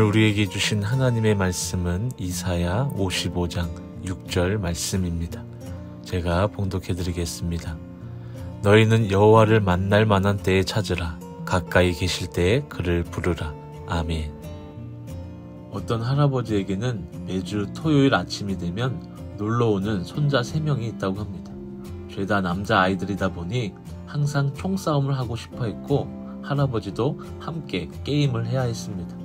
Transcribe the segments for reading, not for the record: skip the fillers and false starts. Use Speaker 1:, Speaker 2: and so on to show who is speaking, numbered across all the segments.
Speaker 1: 우리에게 주신 하나님의 말씀은 이사야 55장 6절 말씀입니다. 제가 봉독해 드리겠습니다. 너희는 여호와를 만날 만한 때에 찾으라. 가까이 계실 때에 그를 부르라. 아멘. 어떤 할아버지에게는 매주 토요일 아침이 되면 놀러오는 손자 3명이 있다고 합니다. 죄다 남자 아이들이다 보니 항상 총싸움을 하고 싶어 했고 할아버지도 함께 게임을 해야 했습니다.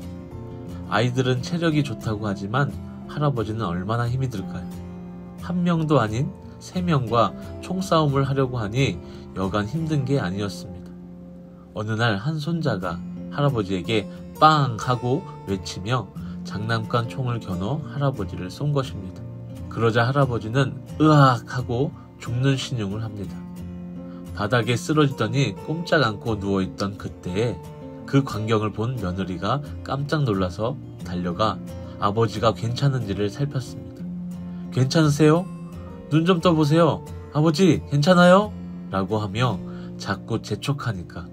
Speaker 1: 아이들은 체력이 좋다고 하지만 할아버지는 얼마나 힘이 들까요? 한 명도 아닌 3명과 총싸움을 하려고 하니 여간 힘든 게 아니었습니다. 어느 날 한 손자가 할아버지에게 빵 하고 외치며 장난감 총을 겨눠 할아버지를 쏜 것입니다. 그러자 할아버지는 으악 하고 죽는 신용을 합니다. 바닥에 쓰러지더니 꼼짝 않고 누워있던 그때에 그 광경을 본 며느리가 깜짝 놀라서 달려가 아버지가 괜찮은지를 살폈습니다. 괜찮으세요? 눈 좀 떠보세요. 아버지 괜찮아요? 라고 하며 자꾸 재촉하니까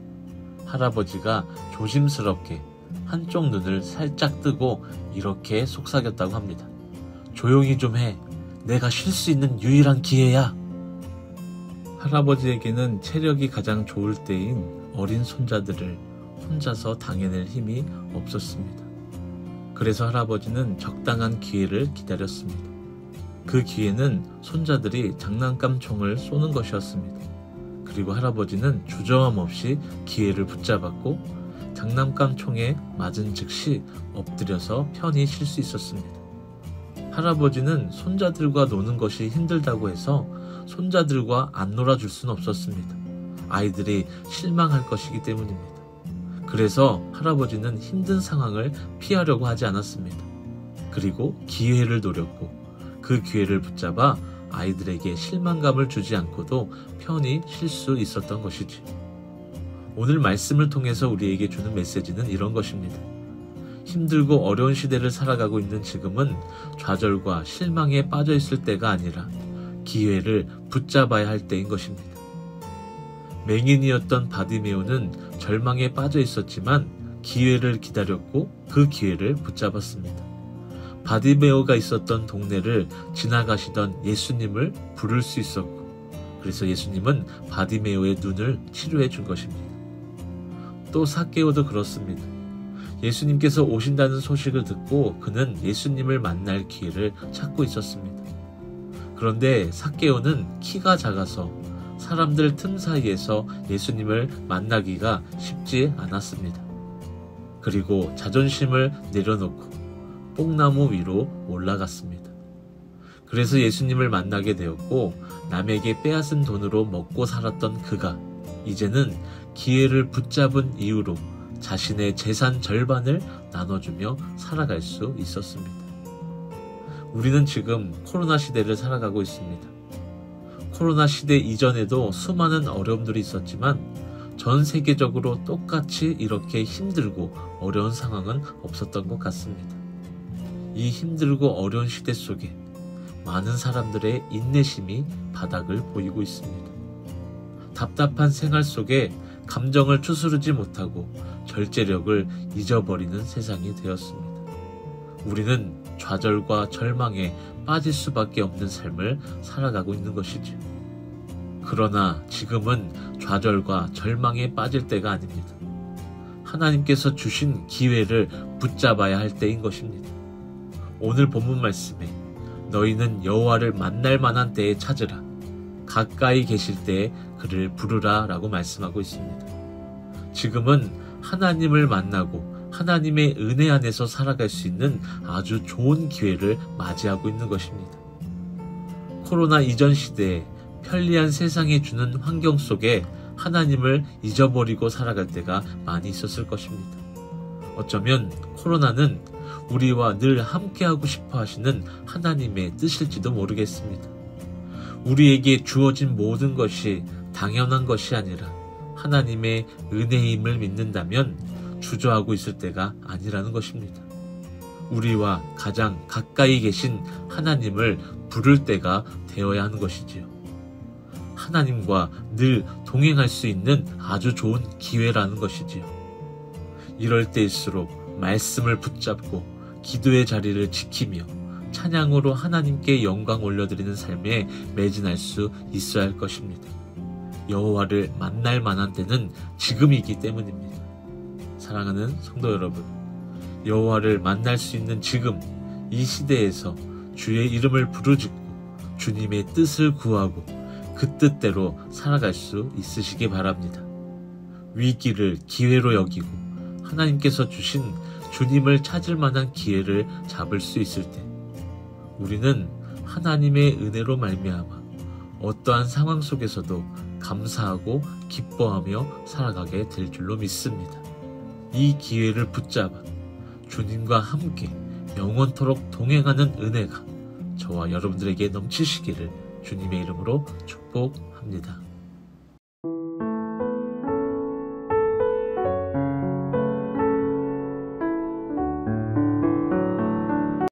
Speaker 1: 할아버지가 조심스럽게 한쪽 눈을 살짝 뜨고 이렇게 속삭였다고 합니다. 조용히 좀 해. 내가 쉴 수 있는 유일한 기회야. 할아버지에게는 체력이 가장 좋을 때인 어린 손자들을 혼자서 당해낼 힘이 없었습니다. 그래서 할아버지는 적당한 기회를 기다렸습니다. 그 기회는 손자들이 장난감 총을 쏘는 것이었습니다. 그리고 할아버지는 주저함 없이 기회를 붙잡았고 장난감 총에 맞은 즉시 엎드려서 편히 쉴 수 있었습니다. 할아버지는 손자들과 노는 것이 힘들다고 해서 손자들과 안 놀아줄 수는 없었습니다. 아이들이 실망할 것이기 때문입니다. 그래서 할아버지는 힘든 상황을 피하려고 하지 않았습니다. 그리고 기회를 노렸고 그 기회를 붙잡아 아이들에게 실망감을 주지 않고도 편히 쉴 수 있었던 것이지. 오늘 말씀을 통해서 우리에게 주는 메시지는 이런 것입니다. 힘들고 어려운 시대를 살아가고 있는 지금은 좌절과 실망에 빠져 있을 때가 아니라 기회를 붙잡아야 할 때인 것입니다. 맹인이었던 바디메오는 절망에 빠져 있었지만 기회를 기다렸고 그 기회를 붙잡았습니다. 바디메오가 있었던 동네를 지나가시던 예수님을 부를 수 있었고 그래서 예수님은 바디메오의 눈을 치료해 준 것입니다. 또 삭개오도 그렇습니다. 예수님께서 오신다는 소식을 듣고 그는 예수님을 만날 기회를 찾고 있었습니다. 그런데 삭개오는 키가 작아서 사람들 틈 사이에서 예수님을 만나기가 쉽지 않았습니다. 그리고 자존심을 내려놓고 뽕나무 위로 올라갔습니다. 그래서 예수님을 만나게 되었고 남에게 빼앗은 돈으로 먹고 살았던 그가 이제는 기회를 붙잡은 이유로 자신의 재산 절반을 나눠주며 살아갈 수 있었습니다. 우리는 지금 코로나 시대를 살아가고 있습니다. 코로나 시대 이전에도 수많은 어려움들이 있었지만 전 세계적으로 똑같이 이렇게 힘들고 어려운 상황은 없었던 것 같습니다. 이 힘들고 어려운 시대 속에 많은 사람들의 인내심이 바닥을 보이고 있습니다. 답답한 생활 속에 감정을 추스르지 못하고 절제력을 잊어버리는 세상이 되었습니다. 우리는 좌절과 절망에 빠질 수밖에 없는 삶을 살아가고 있는 것이죠. 그러나 지금은 좌절과 절망에 빠질 때가 아닙니다. 하나님께서 주신 기회를 붙잡아야 할 때인 것입니다. 오늘 본문 말씀에 너희는 여호와를 만날 만한 때에 찾으라. 가까이 계실 때에 그를 부르라 라고 말씀하고 있습니다. 지금은 하나님을 만나고 하나님의 은혜 안에서 살아갈 수 있는 아주 좋은 기회를 맞이하고 있는 것입니다. 코로나 이전 시대에 편리한 세상이 주는 환경 속에 하나님을 잊어버리고 살아갈 때가 많이 있었을 것입니다. 어쩌면 코로나는 우리와 늘 함께하고 싶어 하시는 하나님의 뜻일지도 모르겠습니다. 우리에게 주어진 모든 것이 당연한 것이 아니라 하나님의 은혜임을 믿는다면 주저하고 있을 때가 아니라는 것입니다. 우리와 가장 가까이 계신 하나님을 부를 때가 되어야 하는 것이지요. 하나님과 늘 동행할 수 있는 아주 좋은 기회라는 것이지요. 이럴 때일수록 말씀을 붙잡고 기도의 자리를 지키며 찬양으로 하나님께 영광 올려드리는 삶에 매진할 수 있어야 할 것입니다. 여호와를 만날 만한 때는 지금이기 때문입니다. 사랑하는 성도 여러분, 여호와를 만날 수 있는 지금 이 시대에서 주의 이름을 부르짖고 주님의 뜻을 구하고 그 뜻대로 살아갈 수 있으시기 바랍니다. 위기를 기회로 여기고 하나님께서 주신 주님을 찾을 만한 기회를 잡을 수 있을 때 우리는 하나님의 은혜로 말미암아 어떠한 상황 속에서도 감사하고 기뻐하며 살아가게 될 줄로 믿습니다. 이 기회를 붙잡아 주님과 함께 영원토록 동행하는 은혜가 저와 여러분들에게 넘치시기를 주님의 이름으로 축복합니다.